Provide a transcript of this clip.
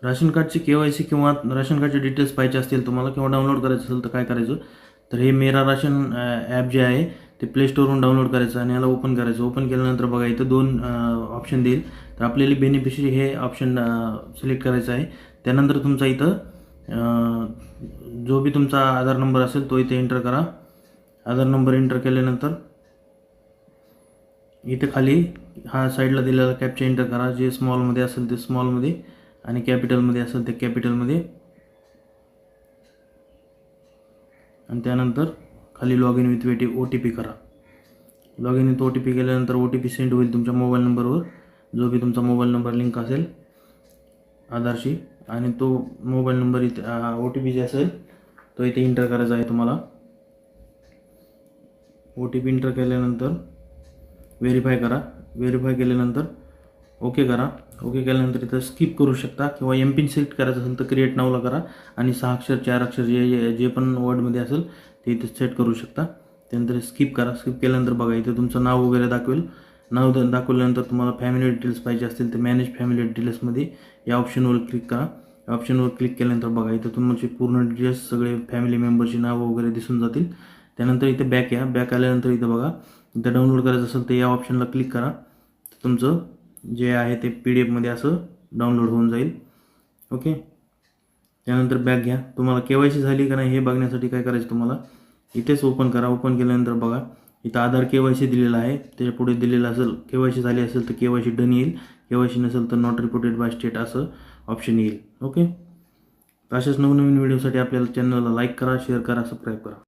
Ration कार्डची KYC किंवा ration कार्डचे डिटेल्स पाहिजे असतील तुम्हाला किंवा डाउनलोड करायचं असेल तर काय करायचं, तर हे मेरा राशन ॲप जे आहे ते प्ले स्टोरवरून डाउनलोड करायचं आणि याला ओपन करायचं. ओपन केल्यानंतर बघा इथं 2 ऑप्शन देईल. तर आपल्याला बेनिफिशरी हे ऑप्शन सिलेक्ट करायचं आहे. त्यानंतर तुमचा इथं जो बी तुमचा आधार नंबर असेल तो इथे एंटर करा. आधार नंबर एंटर केल्यानंतर इथे खाली हा साईडला दिलेला कॅप्चा एंटर करा. जे स्मॉलमध्ये असेल ते स्मॉलमध्ये आणि कॅपिटलमध्ये असेल ते कॅपिटलमध्ये, आणि त्यानंतर खाली लॉग इन विथ OTP करा. लॉग इन विथ OTP केल्यानंतर OTP सेंड होईल तुमच्या मोबाईल नंबरवर, जो बी तुमचा मोबाईल नंबर लिंक असेल आधारशी, आणि तो मोबाईल नंबर इथे OTP जे असेल तो इथे एंटर करायचा आहे तुम्हाला. OTP एंटर केल्यानंतर व्हेरीफाय करा. व्हेरीफाय केल्यानंतर ओके करा. ओके केल्यानंतर इथं स्किप करू शकता किंवा MPIN सिलेक्ट करायचं असेल तर क्रिएट नावला करा आणि 6 अक्षर 4 अक्षर जे पण वर्डमध्ये असेल ते इथे सेट करू शकता. त्यानंतर स्किप करा. स्किप केल्यानंतर बघा इथे तुमचं नाव वगैरे दाखवेल. नाव दाखवल्यानंतर तुम्हाला फॅमिली डिटेल्स पाहिजे असतील तर मॅनेज फॅमिली डिटेल्समध्ये या ऑप्शनवर क्लिक करा. ऑप्शनवर क्लिक केल्यानंतर बघा इथं तुमचे पूर्ण डिटेल्स सगळे फॅमिली मेंबरची नावं वगैरे दिसून जातील. त्यानंतर इथे बॅक या. बॅक आल्यानंतर इथं बघा इथं डाउनलोड करायचं असेल तर या ऑप्शनला क्लिक करा. तुमचं जे आहे ते PDF असं डाउनलोड होऊन जाईल. ओके. त्यानंतर बॅक घ्या. तुम्हाला KYC झाली का नाही हे बघण्यासाठी काय करायचं, तुम्हाला इथेच ओपन करा. ओपन केल्यानंतर बघा इथं आधार KYC दिलेलं आहे. त्याच्या पुढे दिलेलं असेल KYC झाली असेल तर KYC डन येईल. KYC नसेल तर नॉट रिपोर्टेड बाय स्टेट असं ऑप्शन येईल. ओके. अशाच नवनवीन व्हिडिओसाठी आपल्याला चॅनलला लाईक करा, शेअर करा, सबस्क्राईब करा.